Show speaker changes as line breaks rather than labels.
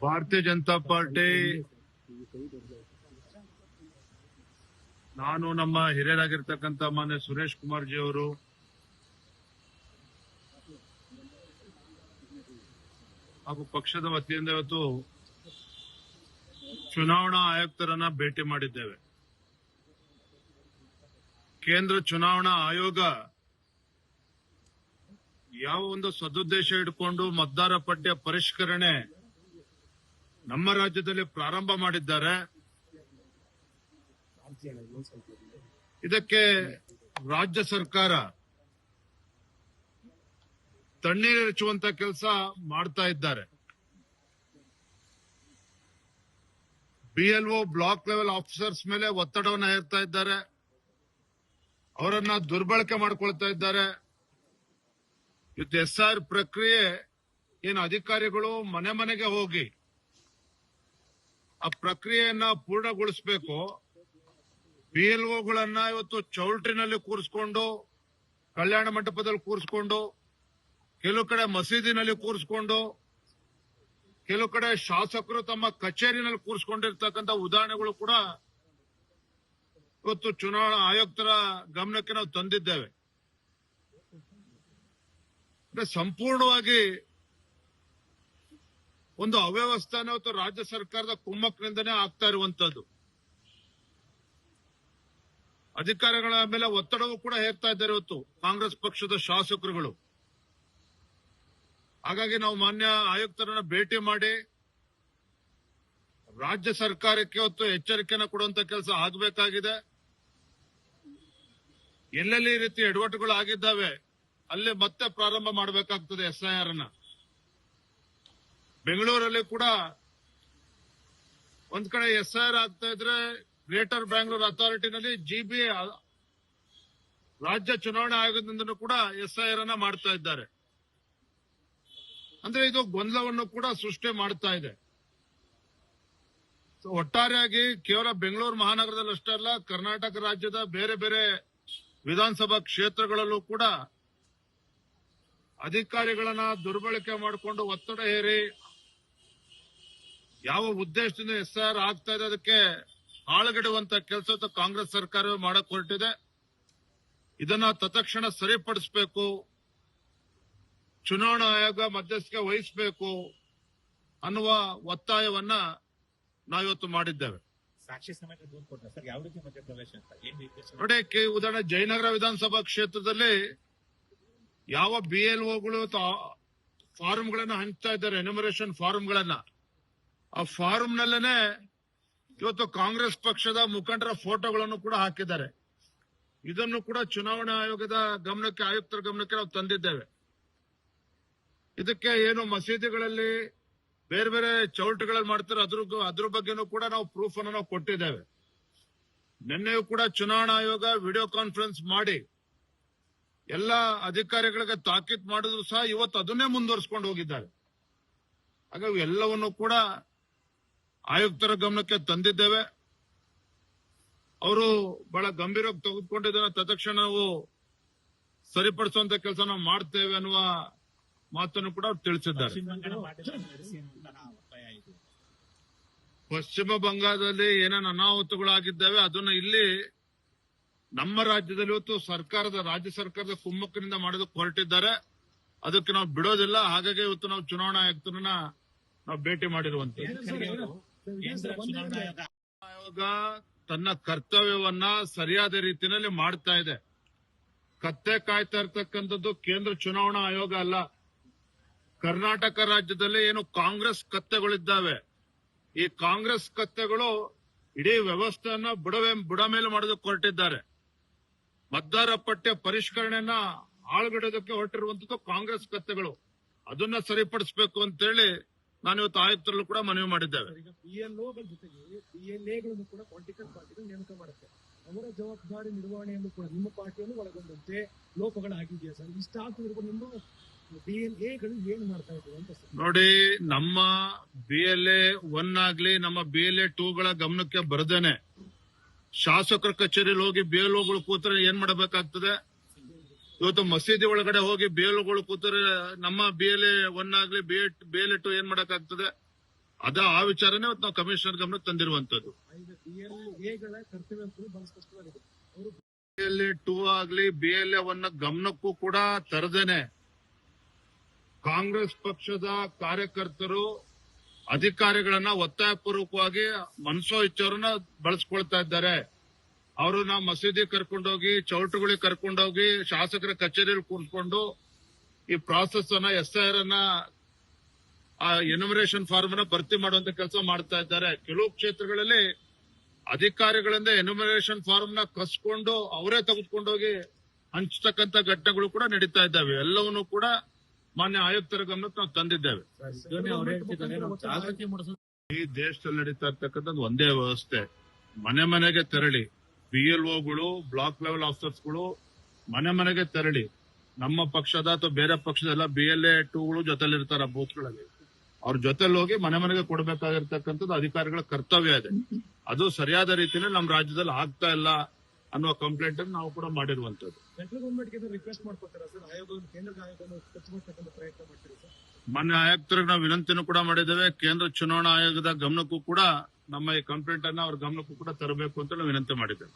ಭಾರತೀಯ ಜನತಾ ಪಾರ್ಟಿ ನಾನು ನಮ್ಮ ಹಿರಿಯರಾಗಿರ್ತಕ್ಕಂಥ ಮಾನ್ಯ ಸುರೇಶ್ ಕುಮಾರ್ ಜಿ ಅವರು ಹಾಗೂ ಪಕ್ಷದ ವತಿಯಿಂದ ಇವತ್ತು ಚುನಾವಣಾ ಆಯುಕ್ತರನ್ನ ಭೇಟಿ ಮಾಡಿದ್ದೇವೆ. ಕೇಂದ್ರ ಚುನಾವಣಾ ಆಯೋಗ ಯಾವ ಒಂದು ಸದುದ್ದೇಶ ಇಟ್ಕೊಂಡು ಮತದಾರ ಪಟ್ಟಿಯ ಪರಿಷ್ಕರಣೆ ನಮ್ಮ ರಾಜ್ಯದಲ್ಲಿ ಪ್ರಾರಂಭ ಮಾಡಿದ್ದಾರೆ, ಇದಕ್ಕೆ ರಾಜ್ಯ ಸರ್ಕಾರ ತಣ್ಣೀರೆಚ್ಚುವಂತ ಕೆಲಸ ಮಾಡ್ತಾ ಇದ್ದಾರೆ. BLO ಬ್ಲಾಕ್ ಲೆವೆಲ್ ಆಫೀಸರ್ಸ್ ಮೇಲೆ ಒತ್ತಡವನ್ನು ಹೇರ್ತಾ ಇದ್ದಾರೆ, ಅವರನ್ನ ದುರ್ಬಳಕೆ ಮಾಡ್ಕೊಳ್ತಾ ಇದ್ದಾರೆ. ಇವತ್ತು SIR ಪ್ರಕ್ರಿಯೆ ಏನು ಅಧಿಕಾರಿಗಳು ಮನೆ ಮನೆಗೆ ಹೋಗಿ ಆ ಪ್ರಕ್ರಿಯೆಯನ್ನ ಪೂರ್ಣಗೊಳಿಸಬೇಕು, BLOಗಳನ್ನ ಇವತ್ತು ಚೌಲ್ಟ್ರಿನಲ್ಲಿ ಕೂರಿಸ್ಕೊಂಡು, ಕಲ್ಯಾಣ ಮಂಟಪದಲ್ಲಿ ಕೂರಿಸ್ಕೊಂಡು, ಕೆಲವು ಕಡೆ ಮಸೀದಿನಲ್ಲಿ ಕೂರಿಸ್ಕೊಂಡು, ಕೆಲವು ಕಡೆ ಶಾಸಕರು ತಮ್ಮ ಕಚೇರಿನಲ್ಲಿ ಕೂರಿಸ್ಕೊಂಡಿರ್ತಕ್ಕಂಥ ಉದಾಹರಣೆಗಳು ಕೂಡ ಇವತ್ತು ಚುನಾವಣಾ ಆಯುಕ್ತರ ಗಮನಕ್ಕೆ ನಾವು ತಂದಿದ್ದೇವೆ. ಸಂಪೂರ್ಣವಾಗಿ ಒಂದು ಅವ್ಯವಸ್ಥಾನ ಇವತ್ತು ರಾಜ್ಯ ಸರ್ಕಾರದ ಕುಮ್ಮಕ್ಕಿನಿಂದನೇ ಆಗ್ತಾ ಇರುವಂತದ್ದು. ಅಧಿಕಾರಿಗಳ ಮೇಲೆ ಒತ್ತಡವೂ ಕೂಡ ಹೇರ್ತಾ ಇದ್ದಾರೆ ಇವತ್ತು ಕಾಂಗ್ರೆಸ್ ಪಕ್ಷದ ಶಾಸಕರುಗಳು. ಹಾಗಾಗಿ ನಾವು ಮಾನ್ಯ ಆಯುಕ್ತರನ್ನ ಭೇಟಿ ಮಾಡಿ ರಾಜ್ಯ ಸರ್ಕಾರಕ್ಕೆ ಇವತ್ತು ಎಚ್ಚರಿಕೆಯನ್ನು ಕೊಡುವಂತ ಕೆಲಸ ಆಗಬೇಕಾಗಿದೆ. ಎಲ್ಲೆಲ್ಲಿ ಈ ರೀತಿ ಎಡವಟ್ಟುಗಳು ಆಗಿದ್ದಾವೆ ಅಲ್ಲಿ ಮತ್ತೆ ಪ್ರಾರಂಭ ಮಾಡಬೇಕಾಗ್ತದೆ SIR ಅನ್ನ. ಬೆಂಗಳೂರಲ್ಲಿ ಕೂಡ ಒಂದ್ ಕಡೆ SIR ಆಗ್ತಾ ಇದ್ರೆ ಗ್ರೇಟರ್ ಬ್ಯಾಂಗ್ಳೂರ್ ಅಥಾರಿಟಿನಲ್ಲಿ GB ರಾಜ್ಯ ಚುನಾವಣಾ ಆಯೋಗದಿಂದನೂ ಕೂಡ SIR ಅನ್ನ ಮಾಡ್ತಾ ಇದ್ದಾರೆ. ಅಂದ್ರೆ ಇದು ಗೊಂದಲವನ್ನು ಕೂಡ ಸೃಷ್ಟಿ ಮಾಡ್ತಾ ಇದೆ. ಒಟ್ಟಾರೆಯಾಗಿ ಕೇವಲ ಬೆಂಗಳೂರು ಮಹಾನಗರದಲ್ಲಿ ಅಷ್ಟೇ ಅಲ್ಲ, ಕರ್ನಾಟಕ ರಾಜ್ಯದ ಬೇರೆ ಬೇರೆ ವಿಧಾನಸಭಾ ಕ್ಷೇತ್ರಗಳಲ್ಲೂ ಕೂಡ ಅಧಿಕಾರಿಗಳನ್ನ ದುರ್ಬಳಕೆ ಮಾಡಿಕೊಂಡು ಒತ್ತಡ ಹೇರಿ ಯಾವ ಉದ್ದೇಶದಿಂದ SIR ಆಗ್ತಾ ಇದೆ ಅದಕ್ಕೆ ಹಾಳುಗೆಡುವಂತ ಕೆಲಸ ಕಾಂಗ್ರೆಸ್ ಸರ್ಕಾರವೇ ಮಾಡಕ್ ಹೊರಟಿದೆ. ಇದನ್ನ ತತ್ಕ್ಷಣ ಸರಿಪಡಿಸಬೇಕು, ಚುನಾವಣಾ ಆಯೋಗ ಮಧ್ಯಸ್ಥಿಕೆ ವಹಿಸಬೇಕು ಅನ್ನುವ ಒತ್ತಾಯವನ್ನ ನಾವಿವತ್ತು ಮಾಡಿದ್ದೇವೆ.
ಸಾಕ್ಷಿ ಸಮೇತ ದೂರು ಕೊಟ್ಟ ಸರ್, ಯಾವ ರೀತಿ ಮಧ್ಯಪ್ರವೇಶ ಅಂತ
ನೋಡಿ, ಉದಾಹರಣೆ ಜಯನಗರ ವಿಧಾನಸಭಾ ಕ್ಷೇತ್ರದಲ್ಲಿ ಯಾವ BLOಗಳು ಫಾರ್ಮ್ಗಳನ್ನ ಹಂಚ್ತಾ ಇದ್ದಾರೆ, ಎನ್ಯುಮರೇಷನ್ ಫಾರ್ಮ್ಗಳನ್ನ, ಆ ಫಾರ್ಮ್ನಲ್ಲೇನೆ ಇವತ್ತು ಕಾಂಗ್ರೆಸ್ ಪಕ್ಷದ ಮುಖಂಡರ ಫೋಟೋಗಳನ್ನು ಕೂಡ ಹಾಕಿದ್ದಾರೆ. ಇದನ್ನು ಕೂಡ ಚುನಾವಣಾ ಆಯೋಗದ ಗಮನಕ್ಕೆ, ಆಯುಕ್ತರ ಗಮನಕ್ಕೆ ನಾವು ತಂದಿದ್ದೇವೆ. ಇದಕ್ಕೆ ಏನು ಮಸೀದಿಗಳಲ್ಲಿ ಬೇರೆ ಬೇರೆ ಚೌಲ್ಟ್ಗಳಲ್ಲಿ ಮಾಡ್ತಾರೆ ಅದ್ರ ಬಗ್ಗೆನೂ ಕೂಡ ನಾವು ಪ್ರೂಫ್ ಅನ್ನು ನಾವು ಕೊಟ್ಟಿದ್ದೇವೆ. ನಿನ್ನೆಯೂ ಕೂಡ ಚುನಾವಣಾ ಆಯೋಗ ವಿಡಿಯೋ ಕಾನ್ಫರೆನ್ಸ್ ಮಾಡಿ ಎಲ್ಲ ಅಧಿಕಾರಿಗಳಿಗೆ ತಾಕೀತು ಮಾಡಿದ್ರು ಸಹ ಇವತ್ತು ಅದನ್ನೇ ಮುಂದುವರಿಸಿಕೊಂಡು ಹೋಗಿದ್ದಾರೆ. ಹಾಗಾಗಿ ಎಲ್ಲವನ್ನು ಕೂಡ ಆಯುಕ್ತರ ಗಮನಕ್ಕೆ ತಂದಿದ್ದೇವೆ. ಅವರು ಬಹಳ ಗಂಭೀರವಾಗಿ ತೆಗೆದುಕೊಂಡಿದ್ದನ್ನ ತತ್ಕ್ಷಣ ನಾವು ಸರಿಪಡಿಸುವಂತ ಕೆಲಸ ನಾವು ಮಾಡ್ತೇವೆ ಅನ್ನುವ ಮಾತನ್ನು ಕೂಡ ಅವರು ತಿಳಿಸಿದ್ದಾರೆ. ಪಶ್ಚಿಮ ಬಂಗಾಳದಲ್ಲಿ ಏನೇನು ಅನಾಹುತಗಳಾಗಿದ್ದಾವೆ ಅದನ್ನ ಇಲ್ಲಿ ನಮ್ಮ ರಾಜ್ಯದಲ್ಲಿ ಇವತ್ತು ರಾಜ್ಯ ಸರ್ಕಾರದ ಕುಮ್ಮಕ್ಕಿನಿಂದ ಮಾಡೋದಕ್ಕೆ ಹೊರಟಿದ್ದಾರೆ. ಅದಕ್ಕೆ ನಾವು ಬಿಡೋದಿಲ್ಲ. ಹಾಗಾಗಿ ಇವತ್ತು ನಾವು ಚುನಾವಣಾ ಆಯುಕ್ತರನ್ನ ನಾವು ಭೇಟಿ ಮಾಡಿರುವಂತದ್ದು. ಆಯೋಗ ತನ್ನ ಕರ್ತವ್ಯವನ್ನ ಸರಿಯಾದ ರೀತಿಯಲ್ಲಿ ಮಾಡ್ತಾ ಇದೆ. ಕತ್ತೆ ಕಾಯ್ತಾ ಇರ್ತಕ್ಕಂಥದ್ದು ಕೇಂದ್ರ ಚುನಾವಣಾ ಆಯೋಗ ಅಲ್ಲ. ಕರ್ನಾಟಕ ರಾಜ್ಯದಲ್ಲಿ ಏನು ಕಾಂಗ್ರೆಸ್ ಕತ್ತೆಗಳಿದ್ದಾವೆ, ಈ ಕಾಂಗ್ರೆಸ್ ಕತ್ತೆಗಳು ಇಡೀ ವ್ಯವಸ್ಥೆಯನ್ನ ಬುಡ ಮೇಲೆ ಮಾಡೋದಕ್ಕೆ ಹೊರಟಿದ್ದಾರೆ. ಮತದಾರ ಪಟ್ಟಿಯ ಪರಿಷ್ಕರಣೆಯನ್ನ ಆಳ್ಗಿಡೋದಕ್ಕೆ ಹೊರಟಿರುವಂತದ್ದು ಕಾಂಗ್ರೆಸ್ ಕತ್ತೆಗಳು. ಅದನ್ನ ಸರಿಪಡಿಸಬೇಕು ಅಂತೇಳಿ ನಾನು ಇವತ್ತು ಆಯುಕ್ತರಲ್ಲೂ ಕೂಡ ಮನವಿ ಮಾಡಿದ್ದೇವೆ.
ಈಗ BLOಗಳ ಜೊತೆಗೆ PLAಗಳನ್ನು ಕೂಡ ಪೊಲಿಟಿಕಲ್ ಪಾರ್ಟಿಗಳು ನೇಮಕ ಮಾಡುತ್ತೆ. ಅವರ ಜವಾಬ್ದಾರಿ ನಿರ್ವಹಣೆಯನ್ನು ಕೂಡ ನಿಮ್ಮ ಪಾರ್ಟಿಯನ್ನು ಒಳಗೊಂಡಂತೆ ಲೋಪಗಳಾಗಿದೆಯಾ ಸರ್? ಇಷ್ಟಾದರೂ ನಿಮ್ಮ BLAಗಳು ಏನು ಮಾಡ್ತಾ ಇದ್ದೀವಿ ಅಂತ ಸರ್?
ನೋಡಿ, ನಮ್ಮ BLA 1 ಆಗ್ಲಿ ನಮ್ಮ BLA 2ಗಳ ಗಮನಕ್ಕೆ ಬರದೇನೆ ಶಾಸಕರ ಕಚೇರಿಯಲ್ಲಿ ಹೋಗಿ BLOಗಳು ಕೂತ್ರೆ ಏನ್ ಮಾಡಬೇಕಾಗ್ತದೆ? ಇವತ್ತು ಮಸೀದಿ ಒಳಗಡೆ ಹೋಗಿ BLOಗಳು ಕೂತ್ರೆ ನಮ್ಮ BLA 1 ಆಗ್ಲಿ BLA 2 ಏನ್ ಮಾಡಕ್ಕಾಗ್ತದೆ? ಆ ವಿಚಾರನೇ ಇವತ್ತು ನಾವು ಕಮಿಷನರ್ ಗಮನಕ್ಕೆ ತಂದಿರುವಂತದ್ದು.
ಈಗ BLAಗಳ ಕರ್ತವ್ಯ ಕೂಡ ಬಹಳ ಸ್ಪಷ್ಟವಾಗಿದೆ. ಅವರು
BLA 2 ಆಗ್ಲಿ BLA 1 ಗಮನಕ್ಕೂ ಕೂಡ ತರದೇನೆ ಕಾಂಗ್ರೆಸ್ ಪಕ್ಷದ ಕಾರ್ಯಕರ್ತರು ಅಧಿಕಾರಿಗಳನ್ನ ಒತ್ತಾಯಪೂರ್ವಕವಾಗಿ ಮನಸೋ ಇಚ್ಛವ್ರನ್ನ ಬಳಸ್ಕೊಳ್ತಾ ಇದ್ದಾರೆ. ಅವ್ರನ್ನ ಮಸೀದಿ ಕರ್ಕೊಂಡೋಗಿ, ಚೌಟುಗಳಿಗೆ ಕರ್ಕೊಂಡೋಗಿ, ಶಾಸಕರ ಕಚೇರಿಯಲ್ಲಿ ಕೂರಿಸ್ಕೊಂಡು ಈ ಪ್ರಾಸೆಸ್ ಅನ್ನ SIR ಅನ್ನ ಎನ್ಯುಮರೇಷನ್ ಫಾರ್ಮ್ ಅನ್ನ ಭರ್ತಿ ಮಾಡುವಂತ ಕೆಲಸ ಮಾಡ್ತಾ ಇದ್ದಾರೆ. ಕೆಲವು ಕ್ಷೇತ್ರಗಳಲ್ಲಿ ಅಧಿಕಾರಿಗಳಿಂದ ಎನ್ಯುಮರೇಷನ್ ಫಾರ್ಮ್ ನ ಕಸ್ಕೊಂಡು ಅವರೇ ತೆಗೆದುಕೊಂಡೋಗಿ ಹಂಚತಕ್ಕಂತ ಘಟನೆಗಳು ಕೂಡ ನಡೀತಾ ಇದ್ದಾವೆ. ಎಲ್ಲವನ್ನೂ ಕೂಡ ಮಾನ್ಯ ಆಯುಕ್ತರ ಗಮನಕ್ಕೆ ನಾವು ತಂದಿದ್ದೇವೆ. ಈ ದೇಶದಲ್ಲಿ ನಡೀತಾ ಇರ್ತಕ್ಕಂಥದ್ದು ಒಂದೇ ವ್ಯವಸ್ಥೆ. ಮನೆ ಮನೆಗೆ ತೆರಳಿ BLOಗಳು, ಬ್ಲಾಕ್ ಲೆವೆಲ್ ಆಫೀಸರ್ಸ್ಗಳು ಮನೆ ಮನೆಗೆ ತೆರಳಿ ನಮ್ಮ ಪಕ್ಷದ ಅಥವಾ ಬೇರೆ ಪಕ್ಷದ ಎಲ್ಲ BLA 2ಗಳು ಜೊತೆಲಿರ್ತಾರ ಬೂತ್ಗಳಲ್ಲಿ, ಅವ್ರ ಜೊತೆಲಿ ಹೋಗಿ ಮನೆ ಮನೆಗೆ ಕೊಡಬೇಕಾಗಿರ್ತಕ್ಕಂಥದ್ದು ಅಧಿಕಾರಿಗಳ ಕರ್ತವ್ಯ ಇದೆ. ಅದು ಸರಿಯಾದ ರೀತಿಯಲ್ಲಿ ನಮ್ಮ ರಾಜ್ಯದಲ್ಲಿ ಆಗ್ತಾ ಇಲ್ಲ ಅನ್ನುವ ಕಂಪ್ಲೇಂಟ್ ಅನ್ನು ನಾವು ಕೂಡ ಮಾಡಿರುವಂತದ್ದು.
ಸೆಂಟ್ರಲ್ ಗವರ್ಮೆಂಟ್ಗೆ ರಿಕ್ವೆಸ್ಟ್ ಮಾಡ್ಕೊತಾರ ಸರ್, ಆಯೋಗವನ್ನು ಕೇಂದ್ರ ಆಯೋಗವನ್ನು ಕಚ್ಚಿಬರ್ತಕ್ಕಂಥ ಪ್ರಯತ್ನ ಮಾಡ್ತೀರಿ ಸರ್?
ಮಾನ್ಯ ಆಯುಕ್ತರಿಗೆ ನಾವು ವಿನಂತಿನೂ ಕೂಡ ಮಾಡಿದ್ದೇವೆ. ಕೇಂದ್ರ ಚುನಾವಣಾ ಆಯೋಗದ ಗಮನಕ್ಕೂ ಕೂಡ ನಮ್ಮ ಈ ಕಂಪ್ಲೇಂಟ್ ಅನ್ನ ಅವ್ರ ಗಮನಕ್ಕೂ ಕೂಡ ತರಬೇಕು ಅಂತ ನಾವು ವಿನಂತಿ ಮಾಡಿದ್ದೇವೆ.